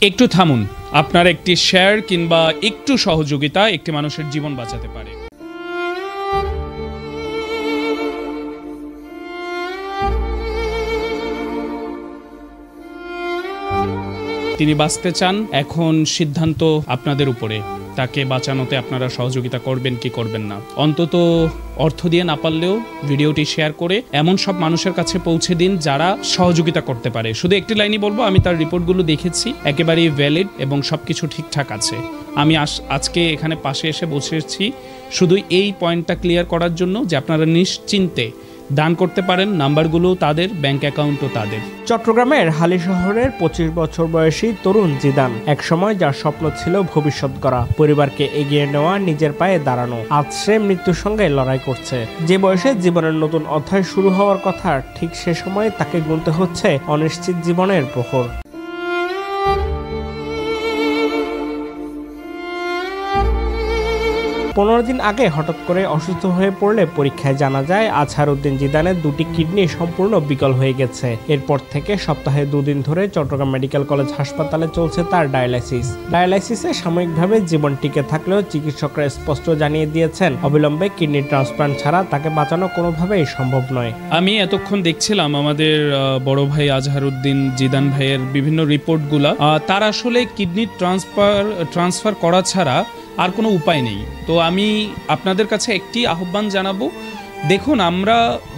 একটু থামুন, আপনার একটি শেয়ার কিংবা একটু সহযোগিতা একটি মানুষের জীবন বাঁচাতে পারে। তিনি বাঁচতে চান, এখন সিদ্ধান্ত আপনাদের উপরে। তাকে বাঁচানোতে আপনারা সহযোগিতা করবেন কি করবেন না। অন্তত অর্থ দিয়ে না পারলেও ভিডিওটি শেয়ার করে এমন সব মানুষের কাছে পৌঁছে দিন যারা সহযোগিতা করতে পারে। শুধু একটি লাইনই বলবো, আমি তার রিপোর্টগুলো দেখেছি, একেবারেই ভ্যালিড এবং সবকিছু ঠিকঠাক আছে। আমি আজকে এখানে পাশে এসে বসেছি শুধু এই পয়েন্টটা ক্লিয়ার করার জন্য যে আপনারা নিশ্চিন্তে দান করতে পারেন। নাম্বারগুলো তাদের, ব্যাংক অ্যাকাউন্টও তাদের। চট্টগ্রামের হালি শহরের 25 বছর বয়সী তরুণ জিদান একসময় যার স্বপ্ন ছিল ভবিষ্যৎ গড়া, পরিবারকে এগিয়ে নেওয়া, নিজের পায়ে দাঁড়ানো। আজ সে মৃত্যুর সঙ্গে লড়াই করছে। যে বয়সে জীবনের নতুন অধ্যায় শুরু হওয়ার কথা, ঠিক সে সময় তাকে গুনতে হচ্ছে অনিশ্চিত জীবনের প্রহর। পনেরো দিন আগে হঠাৎ করে অসুস্থ হয়ে পড়লে পরীক্ষায় জানা যায় আজহারউদ্দিন জিদানের দুটি কিডনি সম্পূর্ণ বিকল হয়ে গেছে। এরপর থেকে সপ্তাহে 2 দিন ধরে চট্টগ্রাম মেডিকেল কলেজ হাসপাতালে চলছে তার ডায়ালাইসিসে সাময়িকভাবে জীবন টিকে থাকলেও চিকিৎসকরা স্পষ্ট জানিয়ে দিয়েছেন অবিলম্বে কিডনি ট্রান্সপ্লান্ট ছাড়া তাকে বাঁচানো কোনোভাবেই সম্ভব নয়। আমি এতক্ষণ দেখছিলাম আমাদের বড় ভাই আজহারউদ্দিন জিদান ভাইয়ের বিভিন্ন রিপোর্টগুলা। তার আসলে কিডনি ট্রান্সফার করা ছাড়া আর কোনো উপায় নেই। তো আমি আপনাদের কাছে একটি আহ্বান জানাবো, দেখুন আমরা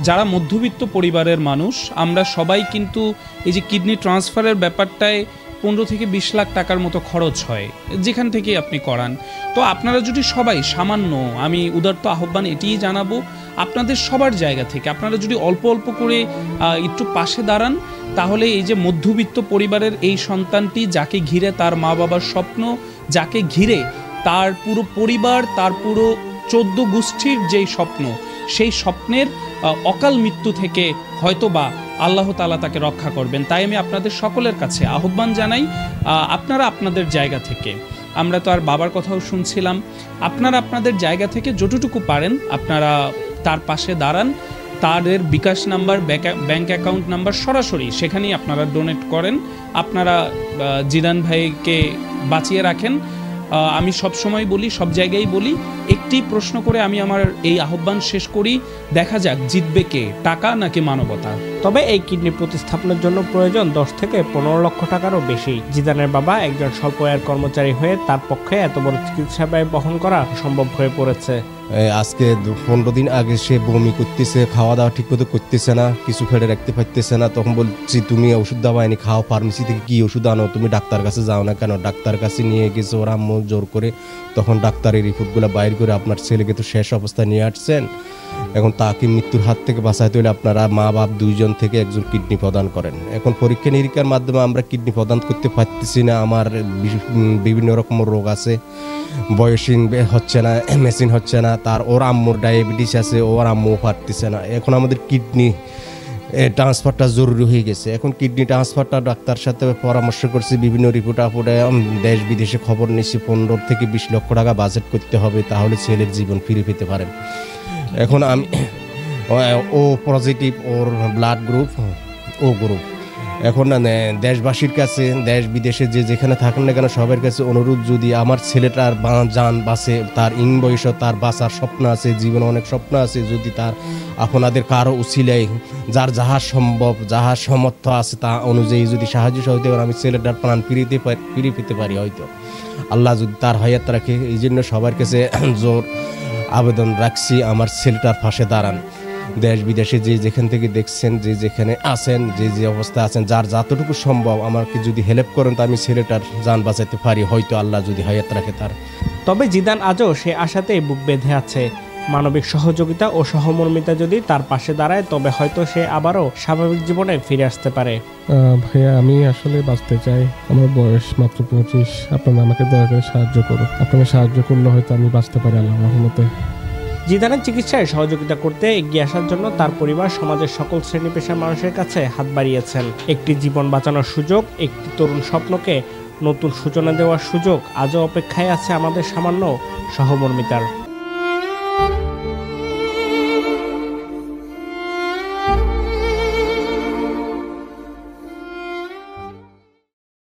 যারা মধ্যবিত্ত পরিবারের মানুষ, আমরা সবাই কিন্তু এই যে কিডনি ট্রান্সফারের ব্যাপারটায় 15 থেকে 20 লাখ টাকার মতো খরচ হয় যেখান থেকে আপনি করান। তো আপনারা যদি সবাই সামান্য, আমি উদারত আহ্বান এটিই জানাবো, আপনাদের সবার জায়গা থেকে আপনারা যদি অল্প অল্প করে একটু পাশে দাঁড়ান, তাহলে এই যে মধ্যবিত্ত পরিবারের এই সন্তানটি, যাকে ঘিরে তার মা বাবার স্বপ্ন, যাকে ঘিরে তার পুরো পরিবার, তার পুরো 14 গোষ্ঠীর যেই স্বপ্ন, সেই স্বপ্নের অকাল মৃত্যু থেকে হয়তোবা আল্লাহ তাআলা তাকে রক্ষা করবেন। তাই আমি আপনাদের সকলের কাছে আহ্বান জানাই, আপনারা আপনাদের জায়গা থেকে, আমরা তো আর বাবার কথাও শুনছিলাম, আপনারা আপনাদের জায়গা থেকে যতটুকু পারেন আপনারা তার পাশে দাঁড়ান। তাদের বিকাশ নাম্বার, ব্যাংক অ্যাকাউন্ট নাম্বার সরাসরি সেখানেই আপনারা ডোনেট করেন। আপনারা জিদান ভাইকে বাঁচিয়ে রাখেন। আমি সব সময় বলি, সব জায়গায় বলি, একটি প্রশ্ন করে আমি আমার এই আহ্বান শেষ করি, দেখা যাক জিতবে কে, টাকা নাকি মানবতা। তবে এই কিডনি প্রতিস্থাপনের জন্য প্রয়োজন 10 থেকে 15 লক্ষ টাকারও বেশি। জিদানের বাবা একজন স্বল্প আয়ের কর্মচারী হয়ে তার পক্ষে এত বড় চিকিৎসা ব্যয় বহন করা সম্ভব হয়ে পড়েছে। আজকে 15 দিন আগে সে বমি করতেছে, খাওয়া দাওয়া ঠিক মতো করতেছে না, কিছু ফেলে রাখতে পারতেছে না। তখন বলছি তুমি ওষুধ দাবা এনে খাও, ফার্মেসি থেকে কি ওষুধ আনো, তুমি ডাক্তার কাছে যাও না কেন? ডাক্তার কাছে নিয়ে গেছে ওরা আম্মু জোর করে। তখন ডাক্তারের রিপোর্টগুলো বাইর করে আপনার ছেলেকে তো শেষ অবস্থায় নিয়ে আসছেন, এখন তাকে মৃত্যুর হাত থেকে বাঁচাইতে হলে আপনারা মা বাপ 2 জন থেকে একজন কিডনি প্রদান করেন। এখন পরীক্ষা নিরীক্ষার মাধ্যমে আমরা কিডনি প্রদান করতে পারতেছি না। আমার বিভিন্ন রকম রোগ আছে, বয়সিং হচ্ছে না, মেশিন হচ্ছে না, তার ওর আম্মুর ডায়াবেটিস আছে, ওর আম্মু পারতেছে না। এখন আমাদের কিডনি ট্রান্সফারটা জরুরি হয়ে গেছে। এখন কিডনি ট্রান্সফারটা ডাক্তার সাথে পরামর্শ করছি, বিভিন্ন রিপোর্ট দেশ বিদেশে খবর নিচ্ছি, 15 থেকে 20 লক্ষ টাকা বাজেট করতে হবে, তাহলে ছেলের জীবন ফিরে পেতে পারেন। এখন আমি ও পজিটিভ, ওর ব্লাড গ্রুপ ও গ্রুপ। এখন দেশবাসীর কাছে, দেশ বিদেশে যেখানে থাকেন না কেন সবার কাছে অনুরোধ, যদি আমার ছেলেটার যান বাঁচে, তার ইং বয়স, তার বাঁচার স্বপ্ন আছে, জীবনে অনেক স্বপ্ন আছে, যদি তার আপনাদের কারো উছিলাই যার যাহা সম্ভব, যাহা সামর্থ্য আছে তা অনুযায়ী যদি সাহায্য সহযোগিতা করে আমি ছেলেটার প্রাণ ফিরে পেতে পারি, হয়তো আল্লাহ যদি তার হায়াত রাখে। এই জন্য সবার কাছে জোর আবেদন রাখছি, আমার ছেলেটার পাশে দাঁড়ান। দেশ বিদেশে যেখান থেকে দেখছেন, যেখানে আছেন, যে অবস্থা আছেন, যার যতটুকু সম্ভব আমাকে যদি হেল্প করেন, তো আমি ছেলেটার জান বাঁচাতে পারি, হয়তো আল্লাহ যদি হায়াত রাখে তার। তবে জিদান আজও সে আশাতেই বুক বেঁধে আছে। মানবিক সহযোগিতা ও সহমর্মিতা যদি তার পাশে দাঁড়ায়, তবে হয়তো সে আবারও স্বাভাবিক জীবনে ফিরে আসতে পারে। ভাইয়া, আমি আসলে বাঁচতে চাই, আমার বয়স মাত্র 25। আপনারা আমাকে দয়া করে সাহায্য করুন। আপনারা সাহায্য করলে হয়তো আমি বাঁচতে পারি আল্লাহর রহমতে। জিদানের চিকিৎসায় সহযোগিতা করতে এগিয়ে আসার জন্য তার পরিবার সমাজের সকল শ্রেণী পেশার মানুষের কাছে হাত বাড়িয়েছেন। একটি জীবন বাঁচানোর সুযোগ, একটি তরুণ স্বপ্নকে নতুন সূচনা দেওয়ার সুযোগ আজও অপেক্ষায় আছে আমাদের সামান্য সহমর্মিতার।